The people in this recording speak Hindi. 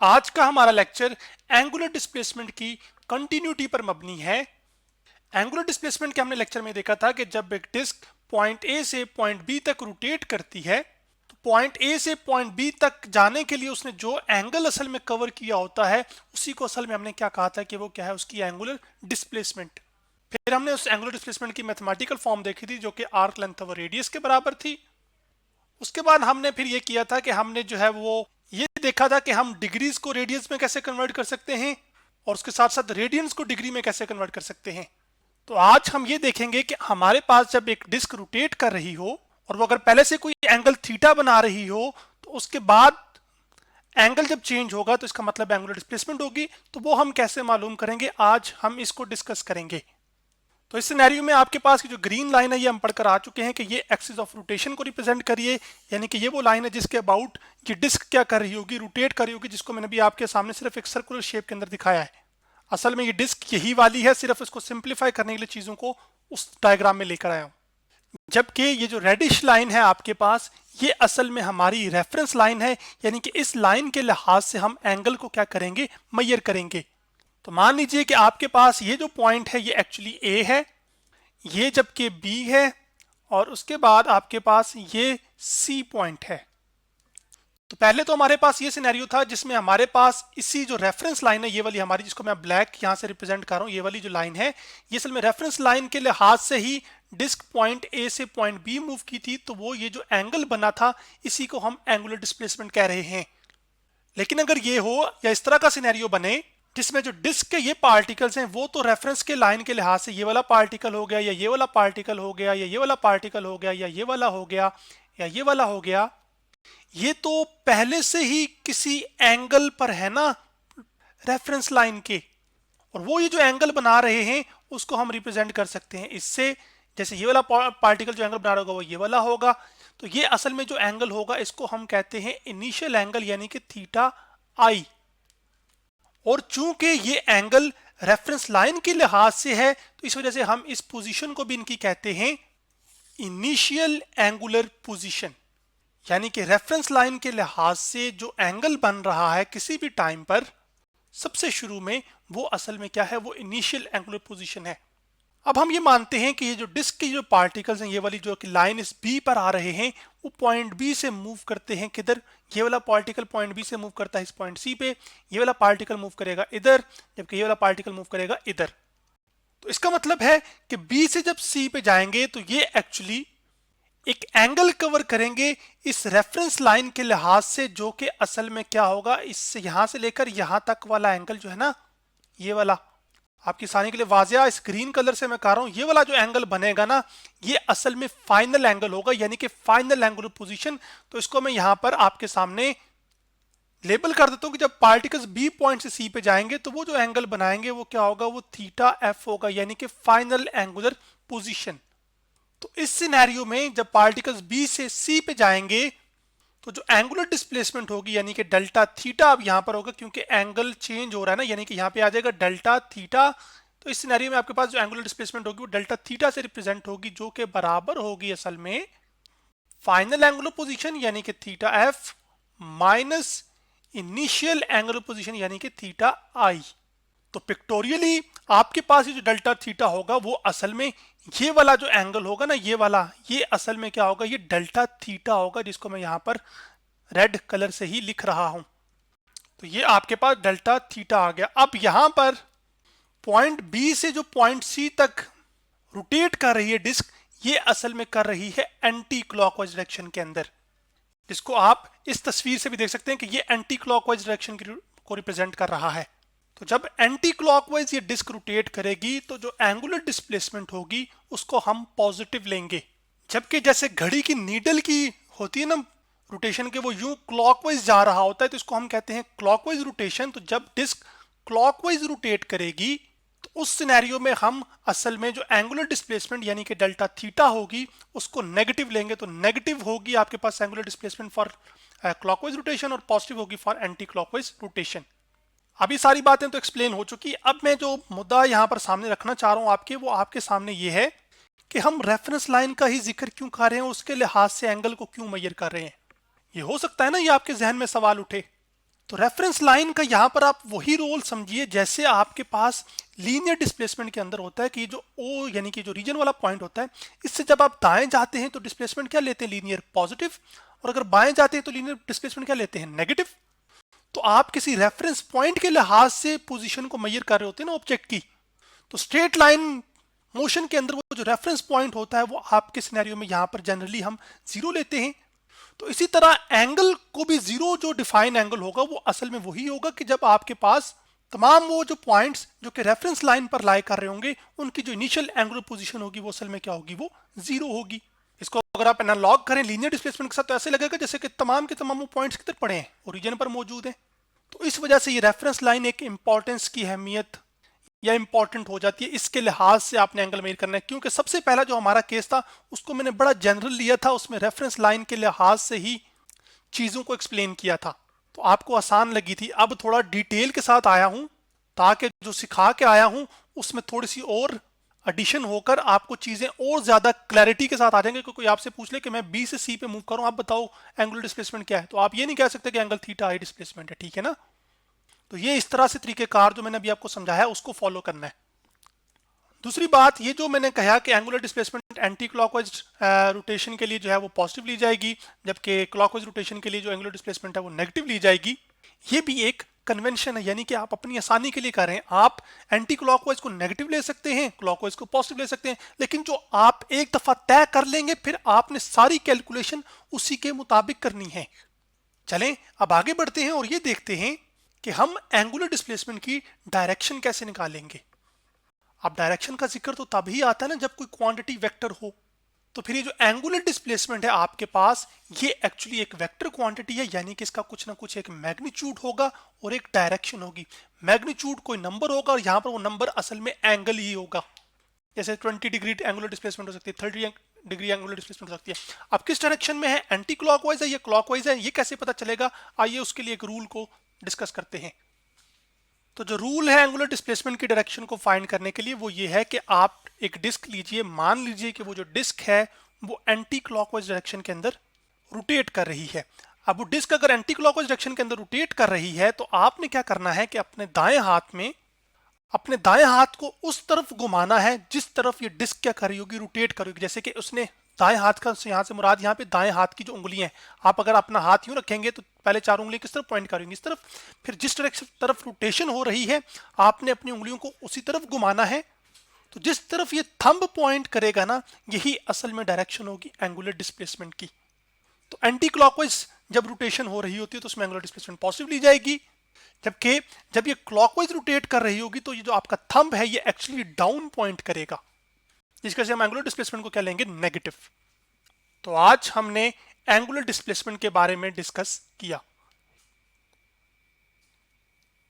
आज का हमारा लेक्चर एंगुलर डिस्प्लेसमेंट की कंटिन्यूटी पर मबनी है। एंगुलर डिस्प्लेसमेंट के हमने लेक्चर में देखा था कि जब एक डिस्क पॉइंट ए से पॉइंट बी तक रोटेट करती है तो पॉइंट ए से पॉइंट बी तक जाने के लिए उसने जो एंगल असल में कवर किया होता है उसी को असल में हमने क्या कहा था कि वो क्या है, उसकी एंगुलर डिस्प्लेसमेंट। फिर हमने उस एंगुलर डिस्प्लेसमेंट की मैथमेटिकल फॉर्म देखी थी जो कि आर्क लेंथ ओवर रेडियस के बराबर थी। उसके बाद हमने फिर ये किया था कि हमने जो है वो ये देखा था कि हम डिग्रीज को रेडियंस में कैसे कन्वर्ट कर सकते हैं और उसके साथ साथ रेडियंस को डिग्री में कैसे कन्वर्ट कर सकते हैं। तो आज हम ये देखेंगे कि हमारे पास जब एक डिस्क रोटेट कर रही हो और वो अगर पहले से कोई एंगल थीटा बना रही हो तो उसके बाद एंगल जब चेंज होगा तो इसका मतलब एंगुलर डिस्प्लेसमेंट होगी। तो वो हम कैसे मालूम करेंगे, आज हम इसको डिस्कस करेंगे। तो इस सिनेरियो में आपके पास की जो ग्रीन लाइन है ये हम पढ़कर आ चुके हैं कि ये एक्सिस ऑफ रोटेशन को रिप्रेजेंट करिए, यानी कि ये वो लाइन है जिसके अबाउट ये डिस्क क्या कर रही होगी, रोटेट कर रही होगी, जिसको मैंने भी आपके सामने सिर्फ एक सर्कुलर शेप के अंदर दिखाया है। असल में ये डिस्क यही वाली है, सिर्फ इसको सिंप्लीफाई करने के लिए चीजों को उस डायग्राम में लेकर आया हूं। जबकि ये जो रेडिश लाइन है आपके पास ये असल में हमारी रेफरेंस लाइन है, यानी कि इस लाइन के लिहाज से हम एंगल को क्या करेंगे, मेजर करेंगे। तो मान लीजिए कि आपके पास ये जो पॉइंट है ये एक्चुअली ए है, ये जबकि बी है और उसके बाद आपके पास ये सी पॉइंट है। तो पहले तो हमारे पास ये सिनेरियो था जिसमें हमारे पास इसी जो रेफरेंस लाइन है ये वाली हमारी, जिसको मैं ब्लैक यहां से रिप्रेजेंट कर रहा हूं, ये वाली जो लाइन है ये असल में रेफरेंस लाइन के लिहाज से ही डिस्क पॉइंट ए से पॉइंट बी मूव की थी। तो वो ये जो एंगल बना था इसी को हम एंगुलर डिस्प्लेसमेंट कह रहे हैं। लेकिन अगर ये हो या इस तरह का सिनेरियो बने जिसमें जो डिस्क के ये पार्टिकल्स हैं वो तो रेफरेंस के लाइन के लिहाज से ये वाला पार्टिकल हो गया या ये वाला पार्टिकल हो गया या ये वाला पार्टिकल हो गया या ये वाला हो गया या ये वाला हो गया, ये तो पहले से ही किसी एंगल पर है ना रेफरेंस लाइन के, और वो ये जो एंगल बना रहे हैं उसको हम रिप्रेजेंट कर सकते हैं इससे। जैसे ये वाला पार्टिकल जो एंगल बना रहा होगा वो ये वाला होगा, तो ये असल में जो एंगल होगा इसको हम कहते हैं इनिशियल एंगल, यानी कि थीटा आई। और चूंकि ये एंगल रेफरेंस लाइन के लिहाज से है तो इस वजह से हम इस पोजीशन को भी इनकी कहते हैं इनिशियल एंगुलर पोजीशन, यानी कि रेफरेंस लाइन के लिहाज से जो एंगल बन रहा है किसी भी टाइम पर सबसे शुरू में, वो असल में क्या है, वो इनिशियल एंगुलर पोजीशन है। अब हम ये मानते हैं कि ये जो डिस्क के जो पार्टिकल्स हैं ये वाली जो कि लाइन इस बी पर आ रहे हैं वो पॉइंट बी से मूव करते हैं किधर, ये वाला पार्टिकल पॉइंट बी से मूव करता है इस पॉइंट सी पे, ये वाला पार्टिकल मूव करेगा इधर, जबकि ये वाला पार्टिकल मूव करेगा इधर। तो इसका मतलब है कि बी से जब सी पे जाएंगे तो ये एक्चुअली एक एंगल कवर करेंगे इस रेफरेंस लाइन के लिहाज से, जो कि असल में क्या होगा, इससे यहां से लेकर यहां तक वाला एंगल जो है ना, ये वाला आपकी आसानी के लिए वाजिया इस ग्रीन कलर से मैं कह रहा हूं, ये वाला जो एंगल बनेगा ना ये असल में फाइनल एंगल होगा, यानी कि फाइनल एंगुलर पोजीशन। तो इसको मैं यहां पर आपके सामने लेबल कर देता हूं कि जब पार्टिकल्स बी पॉइंट से सी पे जाएंगे तो वो जो एंगल बनाएंगे वो क्या होगा, वो थीटा एफ होगा, यानी कि फाइनल एंगुलर पोजीशन। तो इस सिनेरियो में जब पार्टिकल्स बी से सी पे जाएंगे तो जो एंगुलर डिस्प्लेसमेंट होगी यानी कि डेल्टा थीटा अब यहां पर होगा, क्योंकि एंगल चेंज हो रहा है ना, यानी कि यहां पे आ जाएगा डेल्टा थीटा। तो इस सिनेरियो में आपके पास जो एंगुलर डिस्प्लेसमेंट होगी वो डेल्टा थीटा से रिप्रेजेंट होगी, जो कि बराबर होगी असल में फाइनल एंगुलर पोजीशन यानी कि theta F minus initial angular position यानी कि थीटा आई। तो पिक्टोरियली आपके पास ये जो डेल्टा थीटा होगा वो असल में ये वाला जो एंगल होगा ना, ये वाला, ये असल में क्या होगा, ये डेल्टा थीटा होगा, जिसको मैं यहां पर रेड कलर से ही लिख रहा हूं। तो ये आपके पास डेल्टा थीटा आ गया। अब यहां पर पॉइंट बी से जो पॉइंट सी तक रोटेट कर रही है डिस्क, ये असल में कर रही है एंटी क्लॉकवाइज डायरेक्शन के अंदर, जिसको आप इस तस्वीर से भी देख सकते हैं कि ये एंटी क्लॉकवाइज डायरेक्शन को रिप्रेजेंट कर रहा है। तो जब एंटी क्लॉकवाइज ये डिस्क रोटेट करेगी तो जो एंगुलर डिस्प्लेसमेंट होगी उसको हम पॉजिटिव लेंगे, जबकि जैसे घड़ी की नीडल की होती है ना रोटेशन के, वो यूं क्लॉकवाइज जा रहा होता है तो इसको हम कहते हैं क्लॉकवाइज रोटेशन। तो जब डिस्क क्लॉकवाइज रोटेट करेगी तो उस सिनेरियो में हम असल में जो एंगुलर डिस्प्लेसमेंट यानी कि डेल्टा थीटा होगी उसको नेगेटिव लेंगे। तो नेगेटिव होगी आपके पास angular displacement for clockwise rotation और पॉजिटिव होगी फॉर एंटी क्लॉकवाइज रोटेशन। अभी सारी बातें तो एक्सप्लेन हो चुकी। अब मैं जो मुद्दा यहाँ पर सामने रखना चाह रहा हूँ आपके, वो आपके सामने ये है कि हम रेफरेंस लाइन का ही जिक्र क्यों कर रहे हैं, उसके लिहाज से एंगल को क्यों मेजर कर रहे हैं। ये हो सकता है ना, ये आपके जहन में सवाल उठे। तो रेफरेंस लाइन का यहाँ पर आप वही रोल समझिए जैसे आपके पास लीनियर डिस्प्लेसमेंट के अंदर होता है कि जो ओ यानी कि जो रीजन वाला पॉइंट होता है, इससे जब आप दाएं जाते हैं तो डिस्प्लेसमेंट क्या लेते हैं, लीनियर पॉजिटिव, और अगर बाएं जाते हैं तो लीनियर डिस्प्लेसमेंट क्या लेते हैं, नेगेटिव। तो आप किसी रेफरेंस पॉइंट के लिहाज से पोजीशन को मेजर कर रहे होते हैं ना ऑब्जेक्ट की, तो स्ट्रेट लाइन मोशन के अंदर वो जो रेफरेंस पॉइंट होता है वो आपके सिनेरियो में यहाँ पर जनरली हम जीरो लेते हैं। तो इसी तरह एंगल को भी जीरो जो डिफाइन एंगल होगा वो असल में वही होगा कि जब आपके पास तमाम वो जो पॉइंट्स जो कि रेफरेंस लाइन पर लाई कर रहे होंगे उनकी जो इनिशियल एंगुलर पोजीशन होगी वो असल में क्या होगी, वो जीरो होगी। इसको अगर आप एनालॉग करें लीनियर डिस्प्लेसमेंट के साथ तो ऐसे लगेगा जैसे कि तमाम के तमाम वो पॉइंट्स किधर पड़े हैं, ओरिजिन पर मौजूद हैं। तो इस वजह से ये रेफरेंस लाइन एक इंपॉर्टेंस की अहमियत या इंपॉर्टेंट हो जाती है, इसके लिहाज से आपने एंगल मेजर करना है। क्योंकि सबसे पहला जो हमारा केस था उसको मैंने बड़ा जनरल लिया था, उसमें रेफरेंस लाइन के लिहाज से ही चीज़ों को एक्सप्लेन किया था, तो आपको आसान लगी थी। अब थोड़ा डिटेल के साथ आया हूं ताकि जो सिखा के आया हूं उसमें थोड़ी सी और एडिशन होकर आपको चीज़ें और ज़्यादा क्लैरिटी के साथ आ जाएंगे। कोई आपसे पूछ ले कि मैं बी से सी पे मूव करूं, आप बताओ एंगुलर डिस्प्लेसमेंट क्या है, तो आप ये नहीं कह सकते कि एंगल थीटा आई डिस्प्लेसमेंट है, ठीक है ना। तो ये इस तरह से तरीकेकार जो मैंने अभी आपको समझाया उसको फॉलो करना है। दूसरी बात ये जो मैंने कहा कि angular displacement anti clockwise rotation के लिए जो है वो पॉजिटिव ली जाएगी, जबकि क्लॉकवाइज रोटेशन के लिए जो एंगुलर डिस्प्लेसमेंट है वो नेगेटिव ली जाएगी। ये भी एक कन्वेंशन है, यानी कि आप अपनी आसानी के लिए कर रहे हैं। आप एंटी क्लॉकवाइज को नेगेटिव ले सकते हैं, क्लॉकवाइज को पॉजिटिव ले सकते हैं, लेकिन जो आप एक दफा तय कर लेंगे फिर आपने सारी कैलकुलेशन उसी के मुताबिक करनी है। चलें अब आगे बढ़ते हैं और ये देखते हैं कि हम एंगुलर डिस्प्लेसमेंट की डायरेक्शन कैसे निकालेंगे। अब डायरेक्शन का जिक्र तो तभी आता है ना जब कोई क्वांटिटी वेक्टर हो। तो फिर ये जो एंगुलर डिस्प्लेसमेंट है आपके पास, ये एक्चुअली एक वेक्टर क्वांटिटी है, यानी कि इसका कुछ ना कुछ एक मैग्नीट्यूड होगा और एक डायरेक्शन होगी। मैग्नीट्यूड कोई नंबर होगा और यहाँ पर वो नंबर असल में एंगल ही होगा। जैसे 20 डिग्री एंगुलर डिस्प्लेसमेंट हो सकती है, 30 डिग्री एंगुलर डिस्प्लेसमेंट हो सकती है। अब किस डायरेक्शन में है, एंटी क्लॉकवाइज है या क्लॉकवाइज है, ये कैसे पता चलेगा। आइए उसके लिए एक रूल को डिस्कस करते हैं। तो जो रूल है एंगुलर डिस्प्लेसमेंट की डायरेक्शन को फाइंड करने के लिए वो ये है कि आप एक डिस्क लीजिए, मान लीजिए कि वो जो डिस्क है वो एंटी क्लॉकवाइज डायरेक्शन के अंदर रोटेट कर रही है। अब वो डिस्क अगर एंटी क्लॉकवाइज डायरेक्शन के अंदर रोटेट कर रही है तो आपने क्या करना है कि अपने दाएं हाथ को उस तरफ घुमाना है जिस तरफ ये डिस्क क्या कर रही होगी, रोटेट कर रही होगी। जैसे कि उसने दाएं हाथ का, यहाँ से मुराद यहाँ पे दाएं हाथ की जो उंगलियां हैं, आप अगर अपना हाथ यूं रखेंगे तो पहले चार उंगलियां किस तरफ पॉइंट करेंगी, इस तरफ। फिर जिस तरफ रोटेशन हो रही है आपने अपनी उंगलियों को उसी तरफ घुमाना है। तो जिस तरफ ये थंब पॉइंट करेगा ना, यही असल में डायरेक्शन होगी एंगुलर डिस्प्लेसमेंट की। तो एंटी क्लॉकवाइज जब रोटेशन हो रही होती है तो उसमें एंगुलर डिस्प्लेसमेंट पॉजिटिव ली जाएगी, जबकि जब ये क्लॉकवाइज रोटेट कर रही होगी तो ये जो आपका थंब है ये एक्चुअली डाउन पॉइंट करेगा, जिसका से हम एंगुलर डिस्प्लेसमेंट को क्या लेंगे, नेगेटिव। तो आज हमने एंगुलर डिस्प्लेसमेंट के बारे में डिस्कस किया।